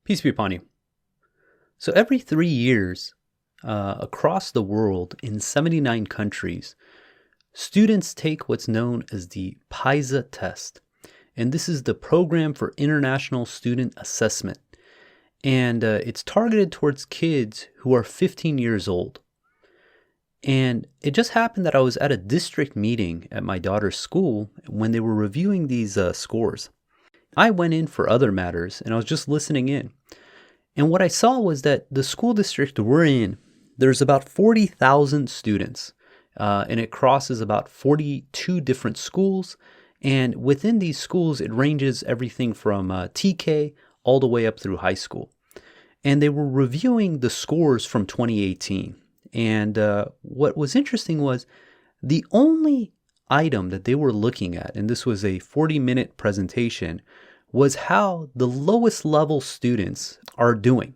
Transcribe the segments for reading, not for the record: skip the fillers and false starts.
Peace be upon you. So every 3 years, across the world in 79 countries, students take what's known as the PISA test. And this is the Program for International Student Assessment. And it's targeted towards kids who are 15 years old. And it just happened that I was at a district meeting at my daughter's school when they were reviewing these scores. I went in for other matters and I was just listening in. And what I saw was that the school district we're in, there's about 40,000 students, and it crosses about 42 different schools. And within these schools, it ranges everything from TK all the way up through high school. And they were reviewing the scores from 2018. And what was interesting was the only item that they were looking at, and this was a 40-minute presentation, was how the lowest level students are doing.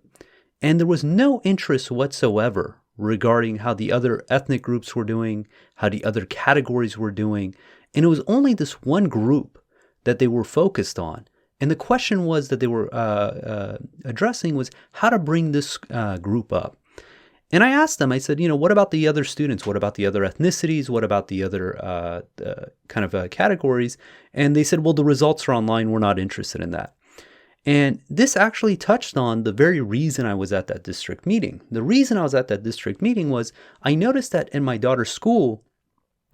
And there was no interest whatsoever regarding how the other ethnic groups were doing, how the other categories were doing. And it was only this one group that they were focused on. And the question was that they were addressing was how to bring this group up. And I asked them, I said, what about the other students? What about the other ethnicities? What about the other categories? And they said, well, the results are online. We're not interested in that. And this actually touched on the very reason I was at that district meeting. The reason I was at that district meeting was I noticed that in my daughter's school,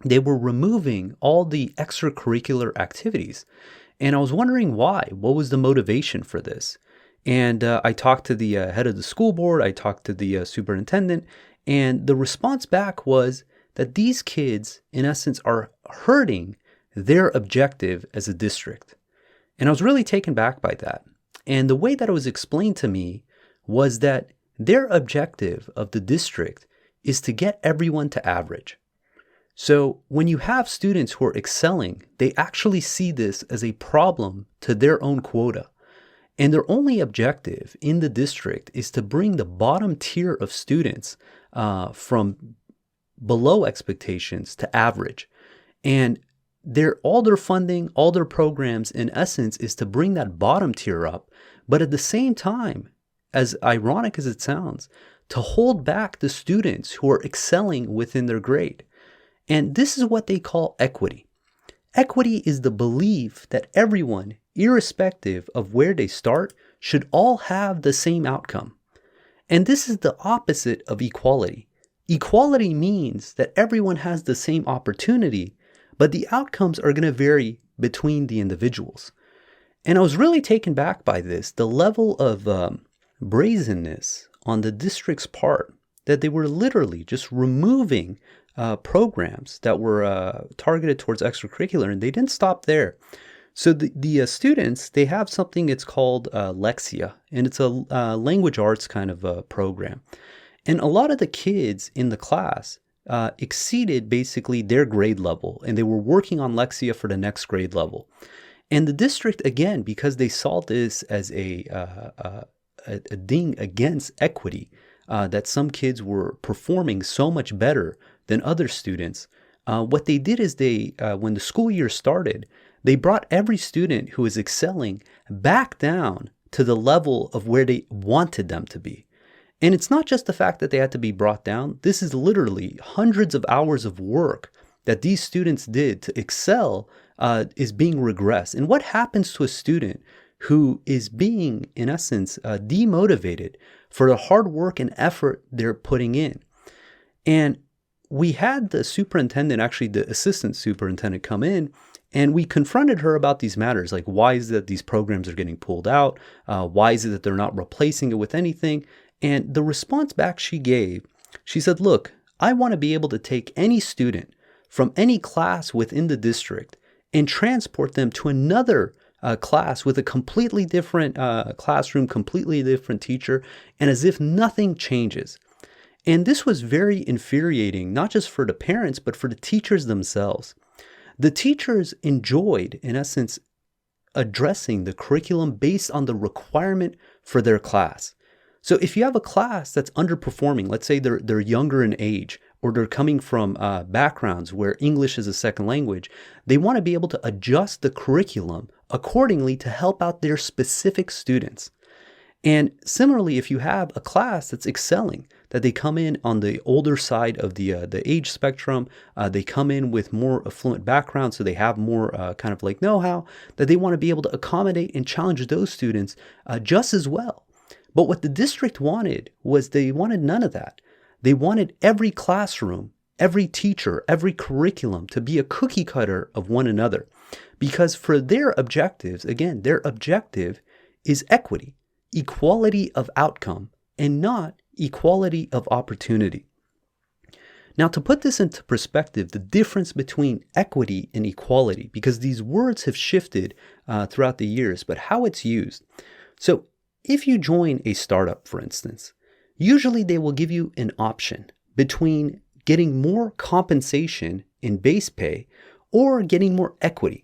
they were removing all the extracurricular activities. And I was wondering why. What was the motivation for this? And I talked to the head of the school board, I talked to the superintendent, and the response back was that these kids, in essence, are hurting their objective as a district. And I was really taken back by that. And the way that it was explained to me was that their objective of the district is to get everyone to average. So when you have students who are excelling, they actually see this as a problem to their own quota. And their only objective in the district is to bring the bottom tier of students from below expectations to average. And all their funding, all their programs, in essence, is to bring that bottom tier up. But at the same time, as ironic as it sounds, to hold back the students who are excelling within their grade. And this is what they call equity. Equity is the belief that everyone, irrespective of where they start, should all have the same outcome. And this is the opposite of equality. Equality means that everyone has the same opportunity, but the outcomes are going to vary between the individuals. And I was really taken back by this, the level of brazenness on the district's part, that they were literally just removing programs that were targeted towards extracurricular, and they didn't stop there. So the students, they have something it's called Lexia, and it's a language arts kind of program. And a lot of the kids in the class exceeded basically their grade level, and they were working on Lexia for the next grade level. And the district, again, because they saw this as a ding against equity, that some kids were performing so much better than other students, what they did is when the school year started, they brought every student who was excelling back down to the level of where they wanted them to be. And it's not just the fact that they had to be brought down. This is literally hundreds of hours of work that these students did to excel is being regressed. And what happens to a student who is being, in essence, demotivated for the hard work and effort they're putting in? And we had the superintendent, actually the assistant superintendent, come in, and we confronted her about these matters. Like, why is it that these programs are getting pulled out? Why is it that they're not replacing it with anything? And the response back she gave, she said, look, I want to be able to take any student from any class within the district and transport them to another class with a completely different classroom, completely different teacher, and as if nothing changes. And this was very infuriating, not just for the parents, but for the teachers themselves. The teachers enjoyed, in essence, addressing the curriculum based on the requirement for their class. So if you have a class that's underperforming, let's say they're younger in age, or they're coming from backgrounds where English is a second language, they want to be able to adjust the curriculum accordingly to help out their specific students. And similarly, if you have a class that's excelling, that they come in on the older side of the age spectrum, they come in with more affluent background, so they have more kind of like know-how, that they want to be able to accommodate and challenge those students just as well. But what the district wanted was they wanted none of that. They wanted every classroom, every teacher, every curriculum to be a cookie cutter of one another. Because for their objectives, again, their objective is equity, equality of outcome, and not equality of opportunity. Now, to put this into perspective, the difference between equity and equality, because these words have shifted throughout the years, but how it's used. So if you join a startup, for instance, usually they will give you an option between getting more compensation in base pay or getting more equity.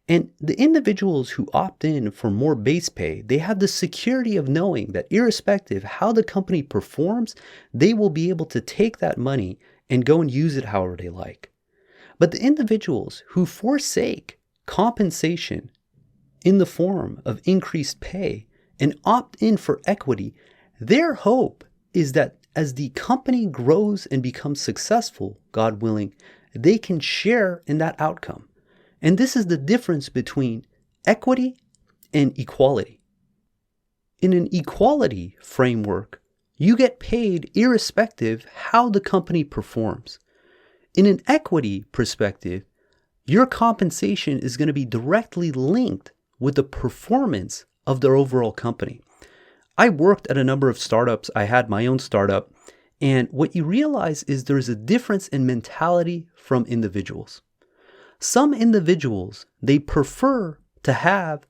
And the individuals who opt in for more base pay, they have the security of knowing that irrespective how the company performs, they will be able to take that money and go and use it however they like. But the individuals who forsake compensation in the form of increased pay and opt in for equity, their hope is that as the company grows and becomes successful, God willing, they can share in that outcome. And this is the difference between equity and equality. In an equality framework, you get paid irrespective how the company performs. In an equity perspective, your compensation is going to be directly linked with the performance of their overall company. I worked at a number of startups. I had my own startup. And what you realize is there's a difference in mentality from individuals. Some individuals, they prefer to have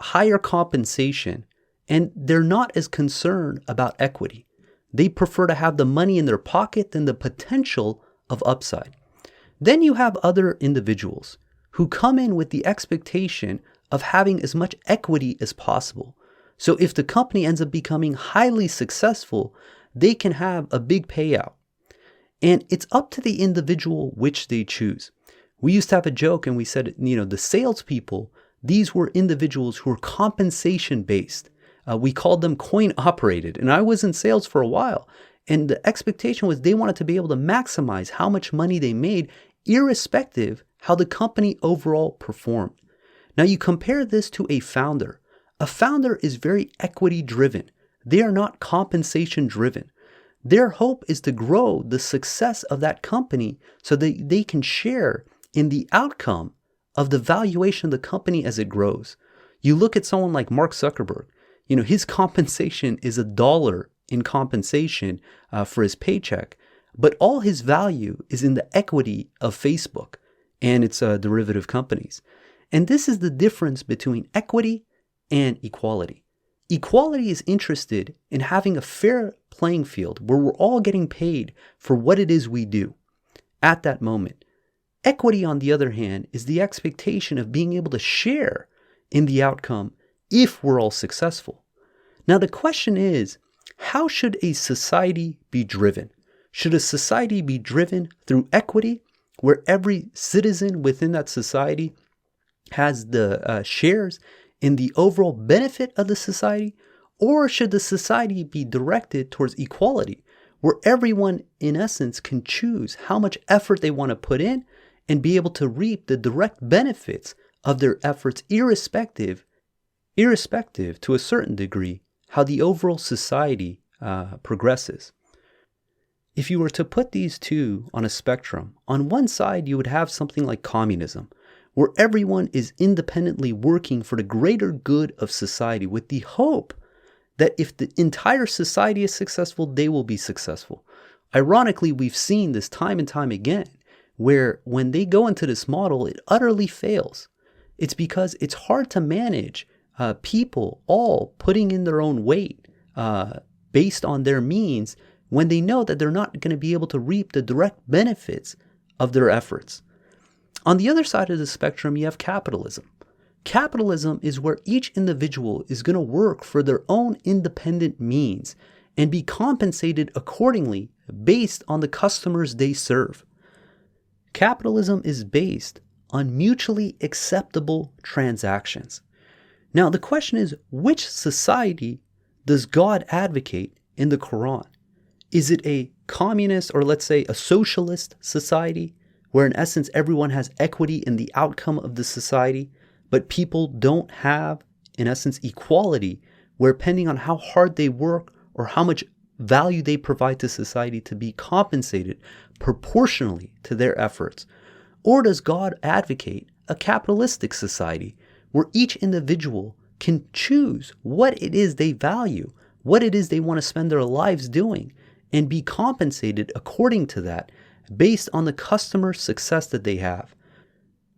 higher compensation and they're not as concerned about equity. They prefer to have the money in their pocket than the potential of upside. Then you have other individuals who come in with the expectation of having as much equity as possible. So if the company ends up becoming highly successful, they can have a big payout. And it's up to the individual which they choose. We used to have a joke and we said, the salespeople, these were individuals who were compensation based. We called them coin operated. And I was in sales for a while. And the expectation was they wanted to be able to maximize how much money they made, irrespective how the company overall performed. Now you compare this to a founder. A founder is very equity driven. They are not compensation driven. Their hope is to grow the success of that company so that they can share in the outcome of the valuation of the company as it grows. You look at someone like Mark Zuckerberg, his compensation is $1 in compensation for his paycheck, but all his value is in the equity of Facebook and its derivative companies. And this is the difference between equity and equality. Equality is interested in having a fair playing field where we're all getting paid for what it is we do at that moment. Equity, on the other hand, is the expectation of being able to share in the outcome if we're all successful. Now, the question is, how should a society be driven? Should a society be driven through equity, where every citizen within that society has the shares in the overall benefit of the society? Or should the society be directed towards equality, where everyone, in essence, can choose how much effort they want to put in and be able to reap the direct benefits of their efforts, irrespective to a certain degree, how the overall society progresses? If you were to put these two on a spectrum, on one side you would have something like communism, where everyone is independently working for the greater good of society with the hope that if the entire society is successful, they will be successful. Ironically, we've seen this time and time again, where when they go into this model, it utterly fails. It's because it's hard to manage people all putting in their own weight based on their means when they know that they're not going to be able to reap the direct benefits of their efforts. On the other side of the spectrum, you have capitalism. Capitalism is where each individual is going to work for their own independent means and be compensated accordingly based on the customers they serve. Capitalism is based on mutually acceptable transactions. Now, the question is, which society does God advocate in the Quran? Is it a communist, or let's say a socialist society, where in essence everyone has equity in the outcome of the society, but people don't have, in essence, equality, where depending on how hard they work or how much value they provide to society to be compensated proportionally to their efforts? Or does God advocate a capitalistic society where each individual can choose what it is they value, what it is they want to spend their lives doing, and be compensated according to that based on the customer success that they have?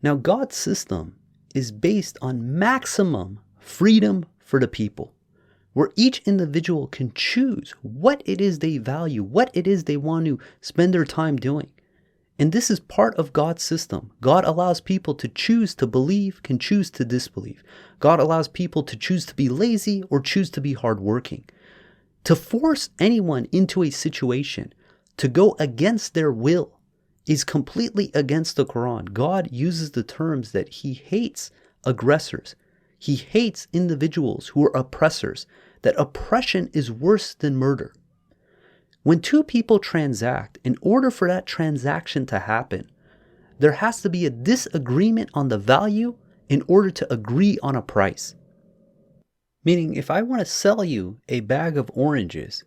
Now, God's system is based on maximum freedom for the people, where each individual can choose what it is they value, what it is they want to spend their time doing. And this is part of God's system. God allows people to choose to believe, can choose to disbelieve. God allows people to choose to be lazy or choose to be hardworking. To force anyone into a situation to go against their will is completely against the Quran. God uses the terms that He hates aggressors. He hates individuals who are oppressors, that oppression is worse than murder. When two people transact, in order for that transaction to happen, there has to be a disagreement on the value in order to agree on a price. Meaning, if I want to sell you a bag of oranges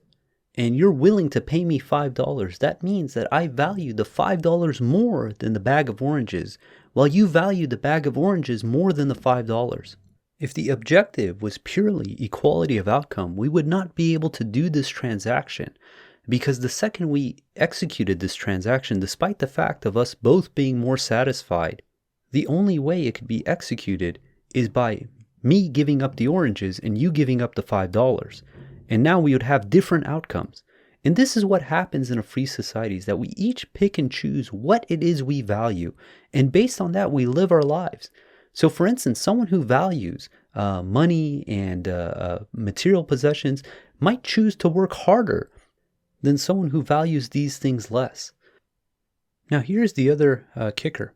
and you're willing to pay me $5, that means that I value the $5 more than the bag of oranges, while you value the bag of oranges more than the $5. If the objective was purely equality of outcome, we would not be able to do this transaction, because the second we executed this transaction, despite the fact of us both being more satisfied, the only way it could be executed is by me giving up the oranges and you giving up the $5. And now we would have different outcomes. And this is what happens in a free society, is that we each pick and choose what it is we value. And based on that, we live our lives. So for instance, someone who values money and material possessions might choose to work harder than someone who values these things less. Now here's the other kicker.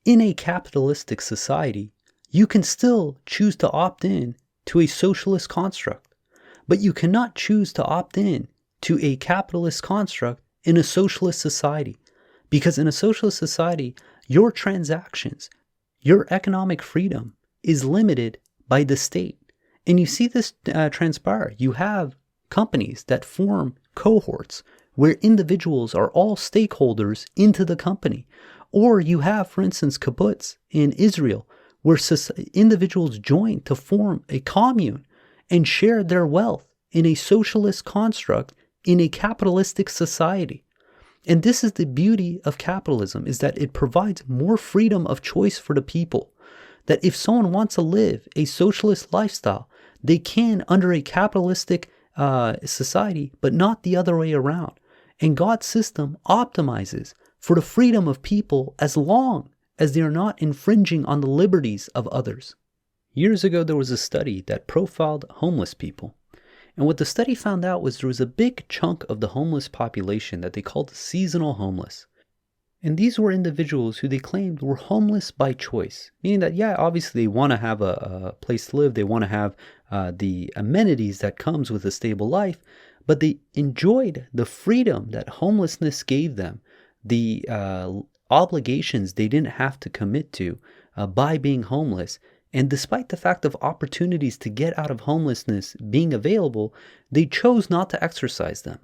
In a capitalistic society, you can still choose to opt in to a socialist construct, but you cannot choose to opt in to a capitalist construct in a socialist society. Because in a socialist society, your transactions, your economic freedom is limited by the state. And you see this transpire. You have companies that form cohorts where individuals are all stakeholders into the company. Or you have, for instance, kibbutz in Israel, where individuals join to form a commune and share their wealth in a socialist construct in a capitalistic society. And this is the beauty of capitalism, is that it provides more freedom of choice for the people. That if someone wants to live a socialist lifestyle, they can under a capitalistic society, but not the other way around. And God's system optimizes for the freedom of people as long as they are not infringing on the liberties of others. Years ago, there was a study that profiled homeless people. And what the study found out was there was a big chunk of the homeless population that they called seasonal homeless. And these were individuals who they claimed were homeless by choice, meaning that, yeah, obviously they want to have a place to live, they want to have the amenities that comes with a stable life, but they enjoyed the freedom that homelessness gave them, the obligations they didn't have to commit to by being homeless. And despite the fact of opportunities to get out of homelessness being available, they chose not to exercise them.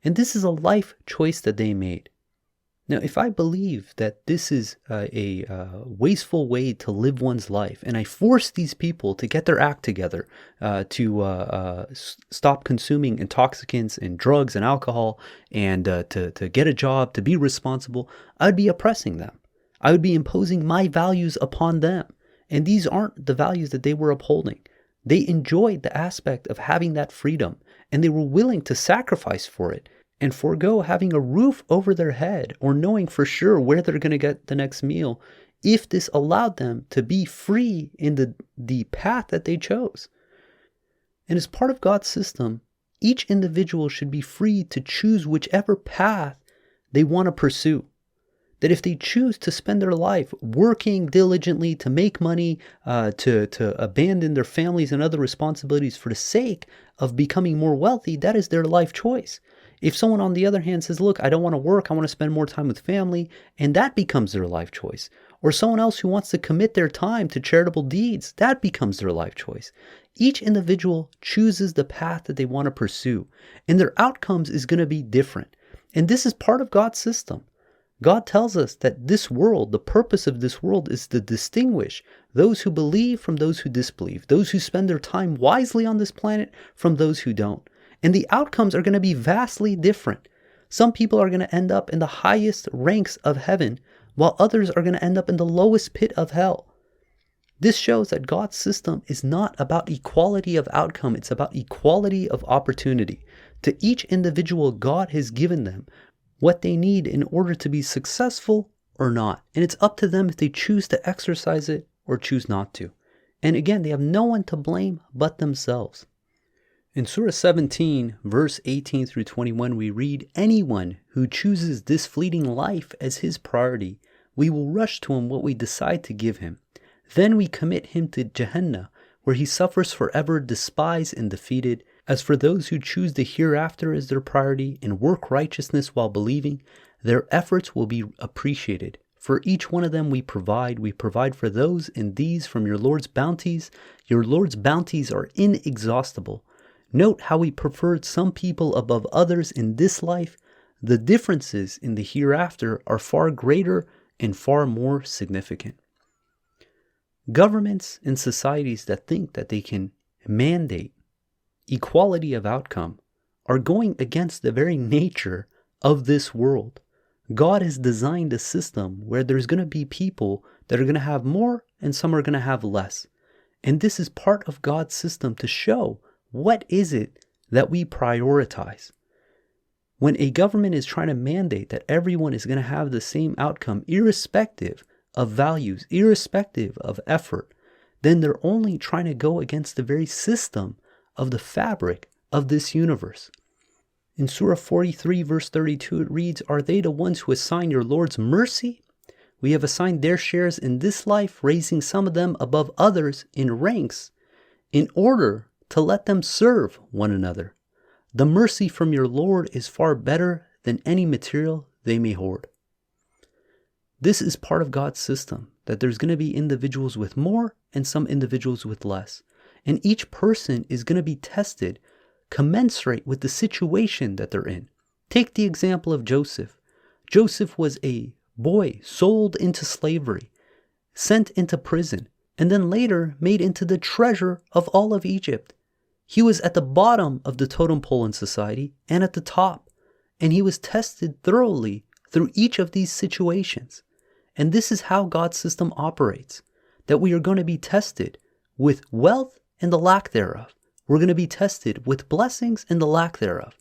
And this is a life choice that they made. Now, if I believe that this is a wasteful way to live one's life, and I force these people to get their act together, to stop consuming intoxicants and drugs and alcohol, and to get a job, to be responsible, I would be oppressing them. I would be imposing my values upon them. And these aren't the values that they were upholding. They enjoyed the aspect of having that freedom, and they were willing to sacrifice for it and forego having a roof over their head or knowing for sure where they're going to get the next meal if this allowed them to be free in the path that they chose. And as part of God's system, each individual should be free to choose whichever path they want to pursue. that if they choose to spend their life working diligently to make money, to abandon their families and other responsibilities for the sake of becoming more wealthy, that is their life choice. If someone on the other hand says, look, I don't want to work, I want to spend more time with family, and that becomes their life choice. Or someone else who wants to commit their time to charitable deeds, that becomes their life choice. Each individual chooses the path that they want to pursue, and their outcomes is going to be different. And this is part of God's system. God tells us that this world, the purpose of this world is to distinguish those who believe from those who disbelieve, those who spend their time wisely on this planet from those who don't. And the outcomes are going to be vastly different. Some people are going to end up in the highest ranks of heaven, while others are going to end up in the lowest pit of hell. This shows that God's system is not about equality of outcome, it's about equality of opportunity. To each individual, God has given them what they need in order to be successful or not. And it's up to them if they choose to exercise it or choose not to. And again, they have no one to blame but themselves. In Surah 17, verse 18 through 21, we read, anyone who chooses this fleeting life as his priority, we will rush to him what we decide to give him. Then we commit him to Jahannam, where he suffers forever, despised and defeated. As for those who choose the hereafter as their priority and work righteousness while believing, their efforts will be appreciated. For each one of them we provide for those and these from your Lord's bounties. Your Lord's bounties are inexhaustible. Note how he preferred some people above others in this life. The differences in the hereafter are far greater and far more significant. Governments and societies that think that they can mandate equality of outcome are going against the very nature of this world. God has designed a system where there's going to be people that are going to have more and some are going to have less. And this is part of God's system to show what is it that we prioritize. When a government is trying to mandate that everyone is going to have the same outcome, irrespective of values, irrespective of effort, then they're only trying to go against the very system of the fabric of this universe. In Surah 43, verse 32, it reads, are they the ones who assign your Lord's mercy? We have assigned their shares in this life, raising some of them above others in ranks, in order to let them serve one another. The mercy from your Lord is far better than any material they may hoard. This is part of God's system, that there's going to be individuals with more and some individuals with less. And each person is going to be tested commensurate with the situation that they're in. Take the example of Joseph. Joseph was a boy sold into slavery, sent into prison, and then later made into the treasure of all of Egypt. He was at the bottom of the totem pole in society and at the top, and he was tested thoroughly through each of these situations. And this is how God's system operates, that we are going to be tested with wealth and the lack thereof. We're going to be tested with blessings and the lack thereof.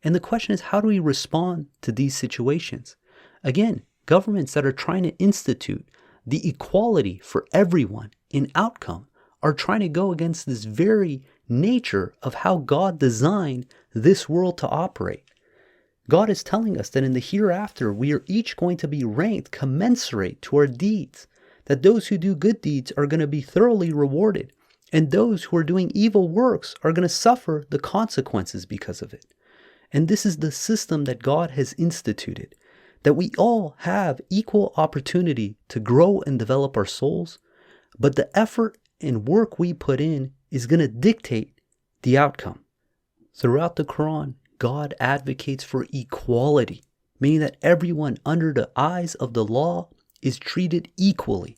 And the question is, how do we respond to these situations? Again, governments that are trying to institute the equality for everyone in outcome are trying to go against this very nature of how God designed this world to operate. God is telling us that in the hereafter, we are each going to be ranked commensurate to our deeds, that those who do good deeds are going to be thoroughly rewarded, and those who are doing evil works are going to suffer the consequences because of it. And this is the system that God has instituted, that we all have equal opportunity to grow and develop our souls, but the effort and work we put in is going to dictate the outcome. Throughout the Quran, God advocates for equality, meaning that everyone under the eyes of the law is treated equally.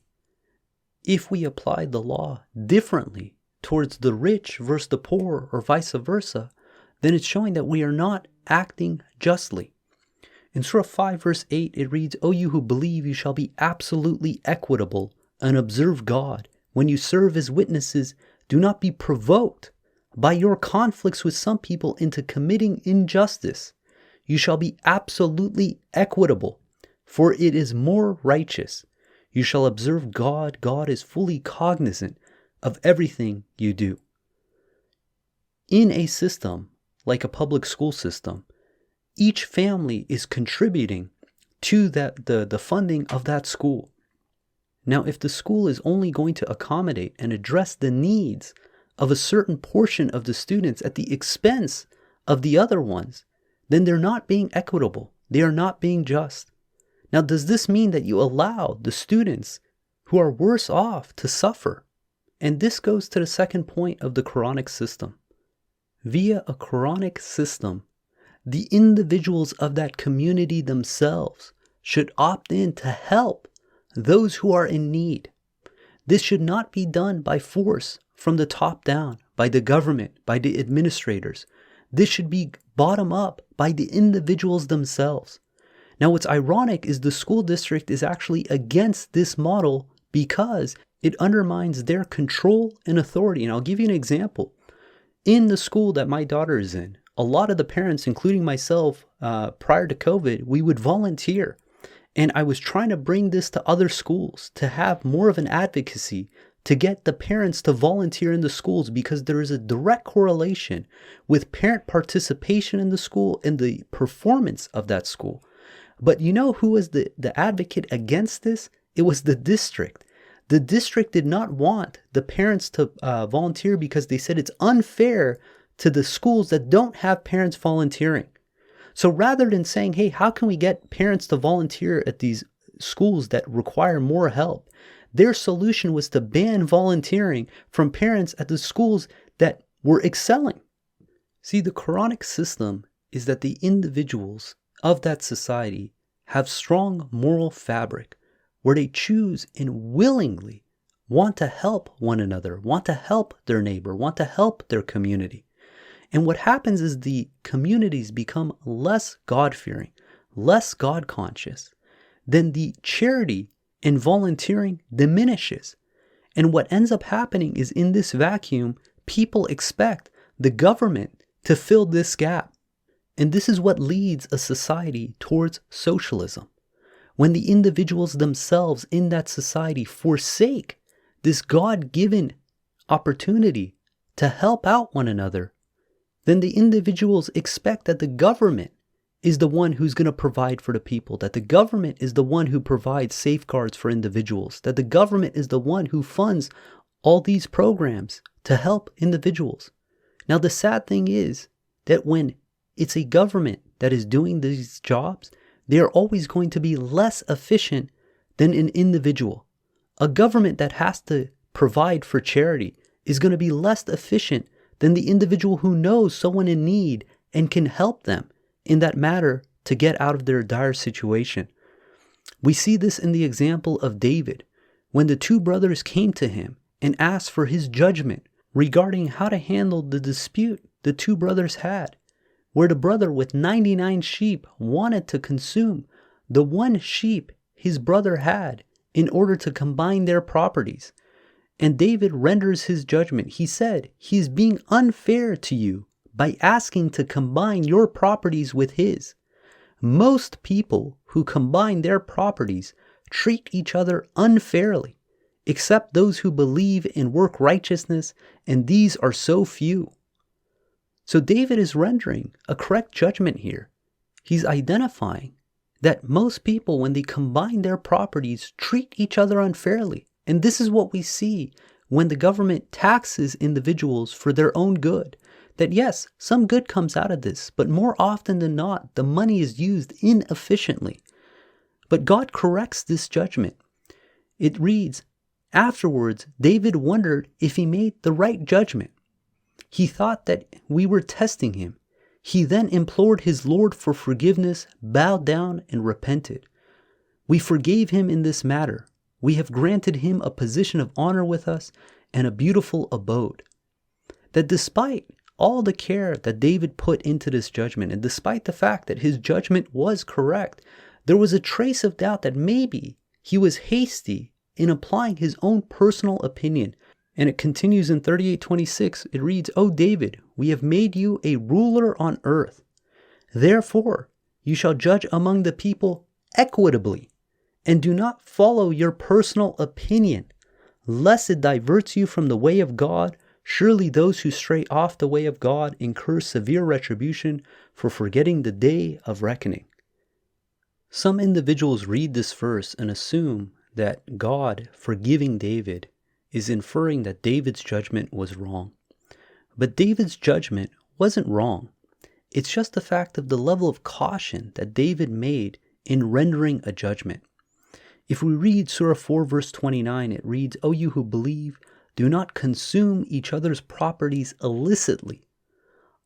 If we applied the law differently towards the rich versus the poor or vice versa, then it's showing that we are not acting justly. In Surah 5 verse 8 it reads, O you who believe, you shall be absolutely equitable and observe God. When you serve as witnesses, do not be provoked by your conflicts with some people into committing injustice. You shall be absolutely equitable, for it is more righteous. You shall observe God. God is fully cognizant of everything you do. In a system like a public school system, each family is contributing to the funding of that school. Now, if the school is only going to accommodate and address the needs of a certain portion of the students at the expense of the other ones, then they're not being equitable. They are not being just. Now, does this mean that you allow the students who are worse off to suffer? And this goes to the second point of the Quranic system. Via a Quranic system, the individuals of that community themselves should opt in to help those who are in need. This should not be done by force from the top down, by the government, by the administrators. This should be bottom up by the individuals themselves. Now, what's ironic is the school district is actually against this model because it undermines their control and authority. And I'll give you an example. In the school that my daughter is in, a lot of the parents, including myself, prior to COVID, we would volunteer. And I was trying to bring this to other schools to have more of an advocacy to get the parents to volunteer in the schools, because there is a direct correlation with parent participation in the school and the performance of that school. But you know who was the advocate against this? It was the district. The district did not want the parents to volunteer because they said it's unfair to the schools that don't have parents volunteering. So rather than saying, hey, how can we get parents to volunteer at these schools that require more help? Their solution was to ban volunteering from parents at the schools that were excelling. See, the Quranic system is that the individuals of that society have strong moral fabric where they choose and willingly want to help one another, want to help their neighbor, want to help their community. And what happens is the communities become less God-fearing, less God-conscious. Then the charity and volunteering diminishes. And what ends up happening is in this vacuum, people expect the government to fill this gap. And this is what leads a society towards socialism. When the individuals themselves in that society forsake this God-given opportunity to help out one another, then the individuals expect that the government is the one who's going to provide for the people, that the government is the one who provides safeguards for individuals, that the government is the one who funds all these programs to help individuals. Now, the sad thing is that when it's a government that is doing these jobs, they are always going to be less efficient than an individual. A government that has to provide for charity is going to be less efficient than the individual who knows someone in need and can help them in that matter to get out of their dire situation. We see this in the example of David, when the two brothers came to him and asked for his judgment regarding how to handle the dispute the two brothers had, where the brother with 99 sheep wanted to consume the one sheep his brother had in order to combine their properties. And David renders his judgment. He said, he is being unfair to you by asking to combine your properties with his. Most people who combine their properties treat each other unfairly, except those who believe in work righteousness, and these are so few. So David is rendering a correct judgment here. He's identifying that most people, when they combine their properties, treat each other unfairly. And this is what we see when the government taxes individuals for their own good. That yes, some good comes out of this, but more often than not, the money is used inefficiently. But God corrects this judgment. It reads, afterwards, David wondered if he made the right judgment. He thought that we were testing him. He then implored his Lord for forgiveness, bowed down, and repented. We forgave him in this matter. We have granted him a position of honor with us and a beautiful abode. That despite all the care that David put into this judgment, and despite the fact that his judgment was correct, there was a trace of doubt that maybe he was hasty in applying his own personal opinion. And it continues in 38:26. It reads, O David, we have made you a ruler on earth. Therefore, you shall judge among the people equitably, and do not follow your personal opinion, lest it diverts you from the way of God. Surely those who stray off the way of God incur severe retribution for forgetting the day of reckoning. Some individuals read this verse and assume that God forgiving David is inferring that David's judgment was wrong. But David's judgment wasn't wrong. It's just the fact of the level of caution that David made in rendering a judgment. If we read Surah 4 verse 29, it reads, "O you who believe, do not consume each other's properties illicitly.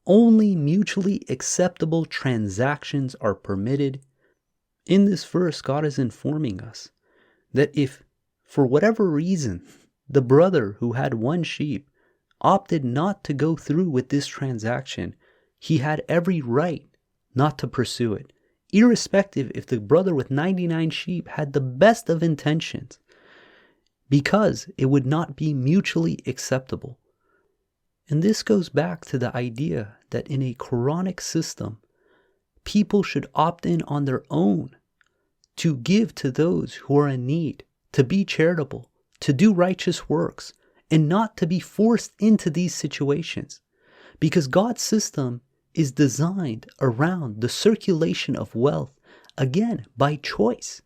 Only mutually acceptable transactions are permitted." In this verse, God is informing us that if, for whatever reason, the brother who had one sheep opted not to go through with this transaction, he had every right not to pursue it, irrespective if the brother with 99 sheep had the best of intentions, because it would not be mutually acceptable. And this goes back to the idea that in a Quranic system, people should opt in on their own to give to those who are in need, to be charitable, to do righteous works, and not to be forced into these situations. Because God's system is designed around the circulation of wealth, again, by choice.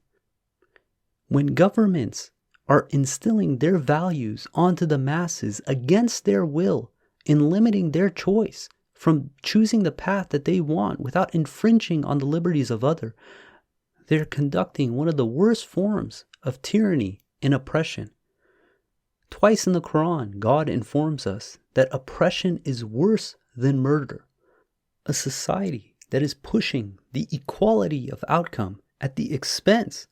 When governments are instilling their values onto the masses against their will and limiting their choice from choosing the path that they want without infringing on the liberties of others, they're conducting one of the worst forms of tyranny and oppression. Twice in the Quran, God informs us that oppression is worse than murder. A society that is pushing the equality of outcome at the expense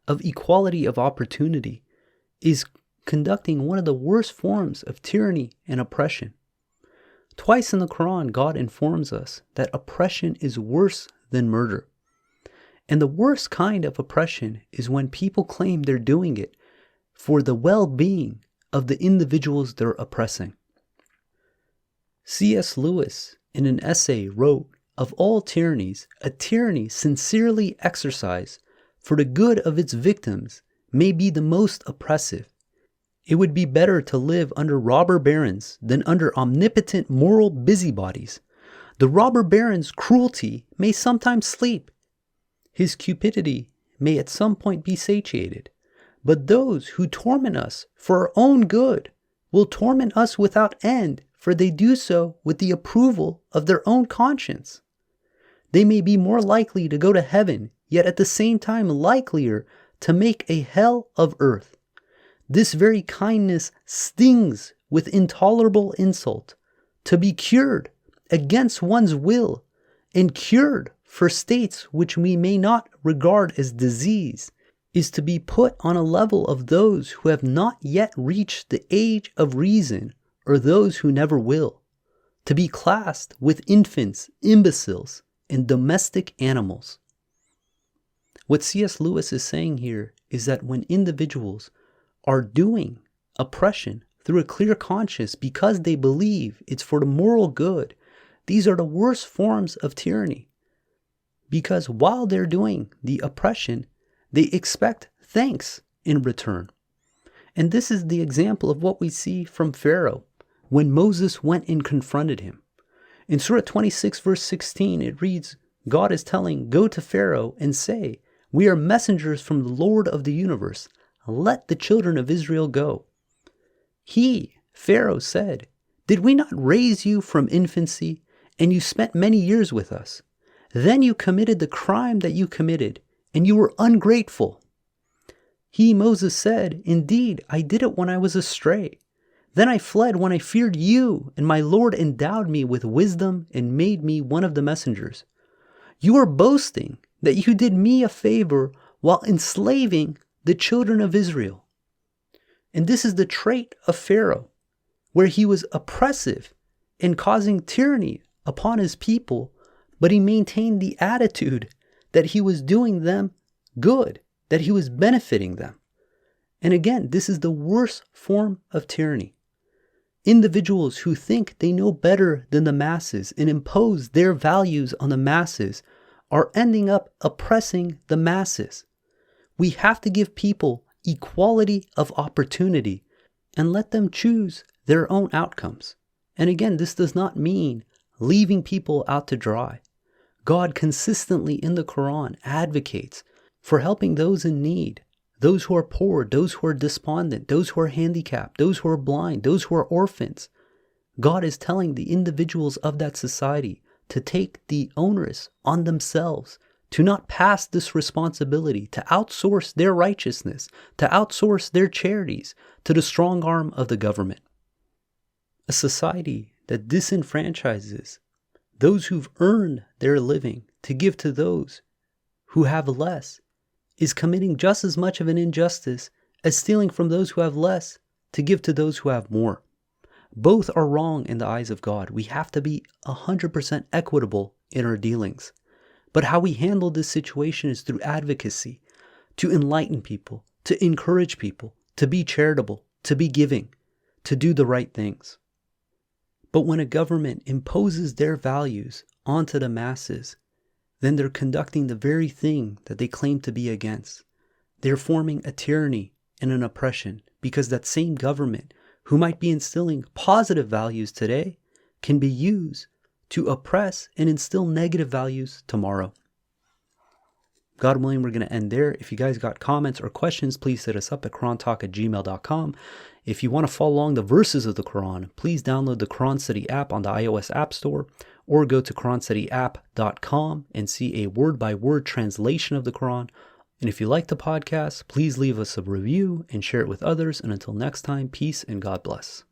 of equality of opportunity is conducting one of the worst forms of tyranny and oppression. Twice in the Quran, God informs us that oppression is worse than murder. And the worst kind of oppression is when people claim they're doing it for the well-being of the individuals they're oppressing. C.S. Lewis, in an essay, wrote, "Of all tyrannies, a tyranny sincerely exercised for the good of its victims may be the most oppressive. It would be better to live under robber barons than under omnipotent moral busybodies. The robber baron's cruelty may sometimes sleep. His cupidity may at some point be satiated. But those who torment us for our own good will torment us without end, for they do so with the approval of their own conscience. They may be more likely to go to heaven, yet at the same time likelier to make a hell of earth. This very kindness stings with intolerable insult. To be cured against one's will and cured for states which we may not regard as disease is to be put on a level of those who have not yet reached the age of reason or those who never will, to be classed with infants, imbeciles, and domestic animals." What C.S. Lewis is saying here is that when individuals are doing oppression through a clear conscience because they believe it's for the moral good, these are the worst forms of tyranny. Because while they're doing the oppression, they expect thanks in return. And this is the example of what we see from Pharaoh when Moses went and confronted him. In Surah 26 verse 16, it reads, God is telling, "Go to Pharaoh and say, we are messengers from the Lord of the universe. Let the children of Israel go." He, Pharaoh, said, "Did we not raise you from infancy, and you spent many years with us? Then you committed the crime that you committed, and you were ungrateful." He, Moses, said, "Indeed, I did it when I was astray. Then I fled when I feared you, and my Lord endowed me with wisdom and made me one of the messengers. You are boasting that you did me a favor while enslaving the children of Israel." And this is the trait of Pharaoh, where he was oppressive and causing tyranny upon his people, but he maintained the attitude that he was doing them good, that he was benefiting them. And again, this is the worst form of tyranny. Individuals who think they know better than the masses and impose their values on the masses are ending up oppressing the masses. We have to give people equality of opportunity and let them choose their own outcomes. And again, this does not mean leaving people out to dry. God consistently in the Quran advocates for helping those in need, those who are poor, those who are despondent, those who are handicapped, those who are blind, those who are orphans. God is telling the individuals of that society to take the onus on themselves, to not pass this responsibility, to outsource their righteousness, to outsource their charities to the strong arm of the government. A society that disenfranchises those who've earned their living to give to those who have less is committing just as much of an injustice as stealing from those who have less to give to those who have more. Both are wrong in the eyes of God. We have to be 100% equitable in our dealings. But how we handle this situation is through advocacy, to enlighten people, to encourage people, to be charitable, to be giving, to do the right things. But when a government imposes their values onto the masses, then they're conducting the very thing that they claim to be against. They're forming a tyranny and an oppression, because that same government who might be instilling positive values today can be used to oppress and instill negative values tomorrow. God willing, we're going to end there. If you guys got comments or questions, please hit us up at qurantalk@gmail.com. If you want to follow along the verses of the Quran, please download the Quran Study app on the iOS App Store, or go to quranstudyapp.com and see a word-by-word translation of the Quran. And if you like the podcast, please leave us a review and share it with others. And until next time, peace and God bless.